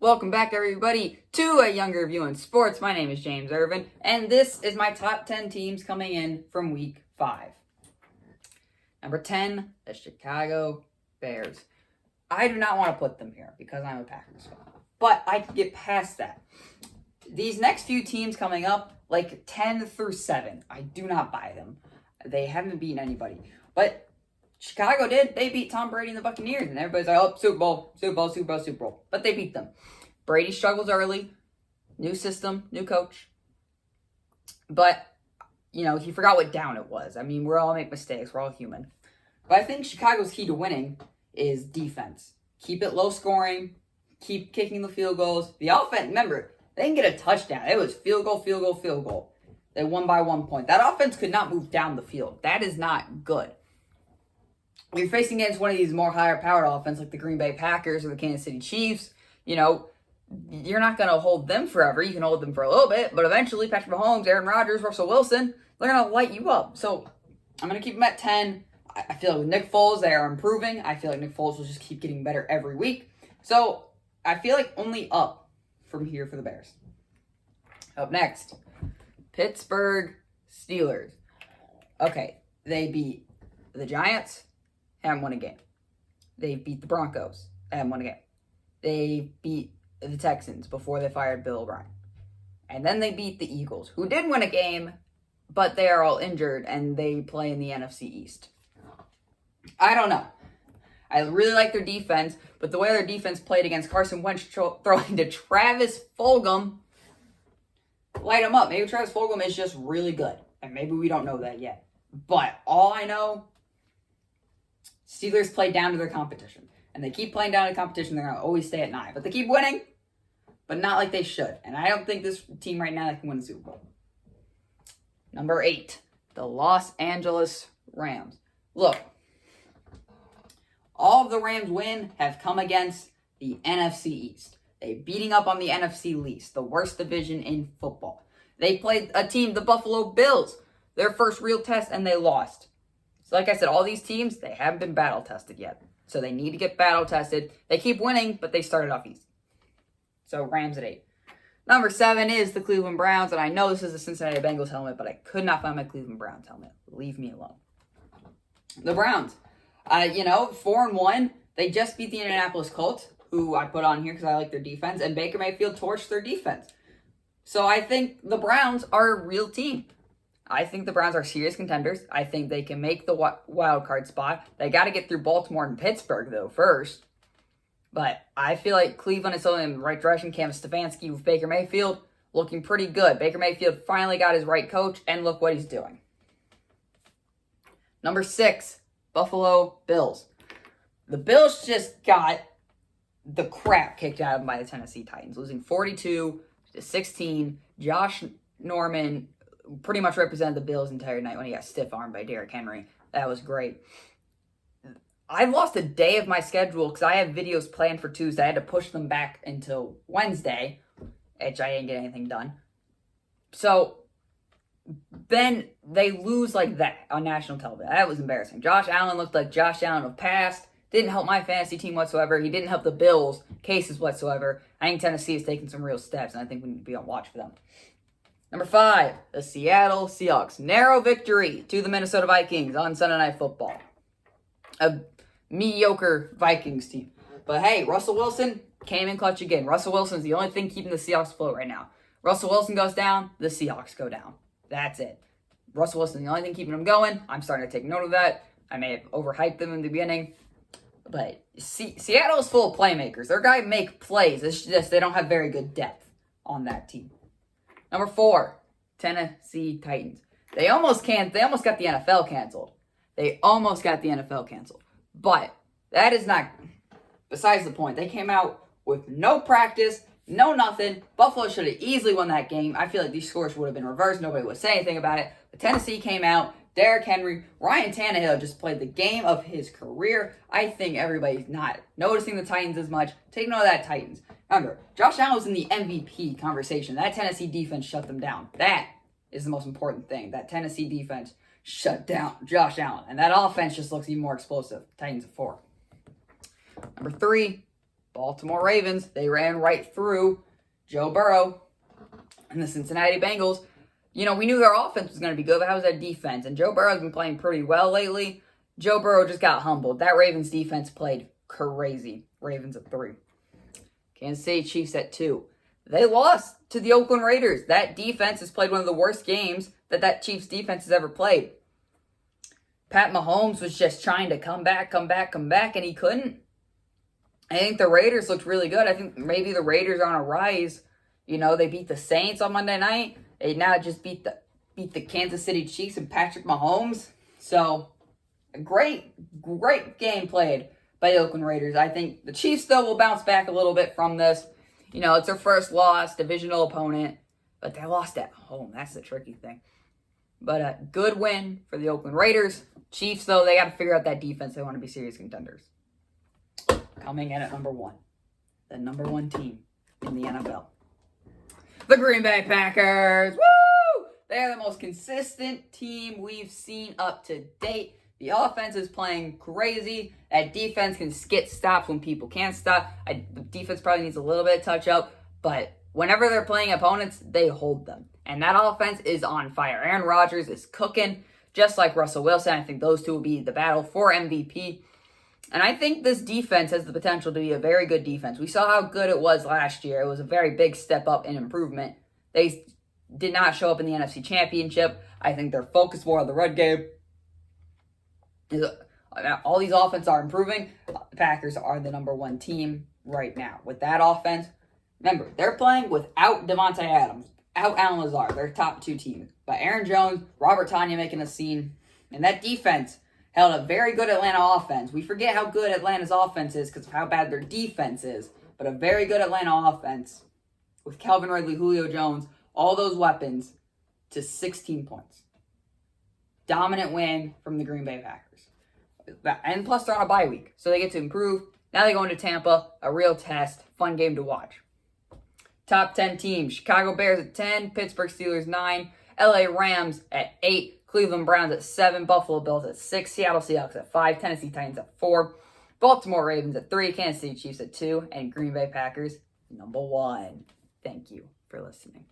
Welcome back, everybody, to a younger view in sports. My name is James Irvin, and this is my top 10 teams coming in from Week 5. Number 10, the Chicago Bears. I do not want to put them here because I'm a Packers fan, but I can get past that. These next few teams coming up, like 10 through 7, I do not buy them. They haven't beaten anybody, but Chicago did. They beat Tom Brady and the Buccaneers, and everybody's like, oh, Super Bowl, Super Bowl, Super Bowl, Super Bowl. But they beat them. Brady struggles early. New system, new coach. But, he forgot what down it was. I mean, we all make mistakes. We're all human. But I think Chicago's key to winning is defense. Keep it low scoring. Keep kicking the field goals. The offense, remember, they didn't get a touchdown. It was field goal, field goal, field goal. They won by 1 point. That offense could not move down the field. That is not good. When you're facing against one of these more higher-powered offense like the Green Bay Packers or the Kansas City Chiefs, you're not going to hold them forever. You can hold them for a little bit, but eventually Patrick Mahomes, Aaron Rodgers, Russell Wilson, they're going to light you up. So I'm going to keep them at 10. I feel like with Nick Foles, they are improving. I feel like Nick Foles will just keep getting better every week. So I feel like only up from here for the Bears. Up next, Pittsburgh Steelers. Okay, they beat the Giants, haven't won a game. They beat the Broncos, haven't won a game. They beat the Texans before they fired Bill O'Brien. And then they beat the Eagles, who did win a game, but they are all injured, and they play in the NFC East. I don't know. I really like their defense, but the way their defense played against Carson Wentz throwing to Travis Fulgham, light him up. Maybe Travis Fulgham is just really good, and maybe we don't know that yet. But all I know, Steelers play down to their competition. And they keep playing down to competition, they're going to always stay at 9. But they keep winning, but not like they should. And I don't think this team right now can win the Super Bowl. Number 8, the Los Angeles Rams. Look, all of the Rams win have come against the NFC East. They're beating up on the NFC least, the worst division in football. They played a team, the Buffalo Bills, their first real test, and they lost. So like I said, all these teams, they haven't been battle tested yet. So they need to get battle tested. They keep winning, but they started off easy. So Rams at 8. Number 7 is the Cleveland Browns. And I know this is a Cincinnati Bengals helmet, but I could not find my Cleveland Browns helmet. Leave me alone. The Browns. 4-1. They just beat the Indianapolis Colts, who I put on here because I like their defense. And Baker Mayfield torched their defense. So I think the Browns are a real team. I think the Browns are serious contenders. I think they can make the wild card spot. They got to get through Baltimore and Pittsburgh, though, first. But I feel like Cleveland is still in the right direction. Cam Stefanski with Baker Mayfield looking pretty good. Baker Mayfield finally got his right coach, and look what he's doing. Number 6, Buffalo Bills. The Bills just got the crap kicked out of them by the Tennessee Titans, losing 42-16. Josh Norman pretty much represented the Bills entire night when he got stiff-armed by Derrick Henry. That was great. I lost a day of my schedule because I have videos planned for Tuesday. I had to push them back until Wednesday, which I didn't get anything done. So then they lose like that on national television. That was embarrassing. Josh Allen looked like Josh Allen of past. Didn't help my fantasy team whatsoever. He didn't help the Bills cases whatsoever. I think Tennessee is taking some real steps, and I think we need to be on watch for them. Number 5, the Seattle Seahawks. Narrow victory to the Minnesota Vikings on Sunday Night Football. A mediocre Vikings team. But hey, Russell Wilson came in clutch again. Russell Wilson's the only thing keeping the Seahawks afloat right now. Russell Wilson goes down, the Seahawks go down. That's it. Russell Wilson's the only thing keeping them going. I'm starting to take note of that. I may have overhyped them in the beginning. But Seattle is full of playmakers. Their guys make plays. It's just they don't have very good depth on that team. Number 4, Tennessee Titans. They almost got the NFL canceled. But that is not besides the point. They came out with no practice, no nothing. Buffalo should have easily won that game. I feel like these scores would have been reversed. Nobody would say anything about it. But Tennessee came out. Derrick Henry, Ryan Tannehill just played the game of his career. I think everybody's not noticing the Titans as much. Take note of that, Titans. Remember, Josh Allen was in the MVP conversation. That Tennessee defense shut them down. That is the most important thing. That Tennessee defense shut down Josh Allen. And that offense just looks even more explosive. Titans of 4. Number 3, Baltimore Ravens, they ran right through Joe Burrow and the Cincinnati Bengals. We knew their offense was going to be good, but how was their defense? And Joe Burrow's been playing pretty well lately. Joe Burrow just got humbled. That Ravens defense played crazy. Ravens at 3. Kansas City Chiefs at 2. They lost to the Oakland Raiders. That defense has played one of the worst games that Chiefs defense has ever played. Pat Mahomes was just trying to come back, and he couldn't. I think the Raiders looked really good. I think maybe the Raiders are on a rise. They beat the Saints on Monday night. They now just beat the Kansas City Chiefs and Patrick Mahomes. So, a great game played by the Oakland Raiders. I think the Chiefs, though, will bounce back a little bit from this. It's their first loss, divisional opponent, but they lost at home. That's the tricky thing. But a good win for the Oakland Raiders. Chiefs, though, they got to figure out that defense. They want to be serious contenders. Coming in at number 1. The number 1 team in the NFL. The Green Bay Packers. Woo! They're the most consistent team we've seen up to date. The offense is playing crazy. That defense can get stops when people can't stop. The defense probably needs a little bit of touch-up, but whenever they're playing opponents, they hold them. And that offense is on fire. Aaron Rodgers is cooking, just like Russell Wilson. I think those two will be the battle for MVP. And I think this defense has the potential to be a very good defense. We saw how good it was last year. It was a very big step up in improvement. They did not show up in the NFC Championship. I think they're focused more on the run game. All these offenses are improving. The Packers are the number 1 team right now. With that offense, remember, they're playing without Devontae Adams, out Allen Lazard, their top 2 teams. But Aaron Jones, Robert Tonyan making a scene, and that defense held a very good Atlanta offense. We forget how good Atlanta's offense is because of how bad their defense is, but a very good Atlanta offense with Calvin Ridley, Julio Jones, all those weapons to 16 points. Dominant win from the Green Bay Packers. And plus, they're on a bye week, so they get to improve. Now they go into Tampa, a real test, fun game to watch. Top 10 teams: Chicago Bears at 10, Pittsburgh Steelers 9, LA Rams at 8, Cleveland Browns at 7, Buffalo Bills at 6, Seattle Seahawks at 5, Tennessee Titans at 4, Baltimore Ravens at 3, Kansas City Chiefs at 2, and Green Bay Packers number 1. Thank you for listening.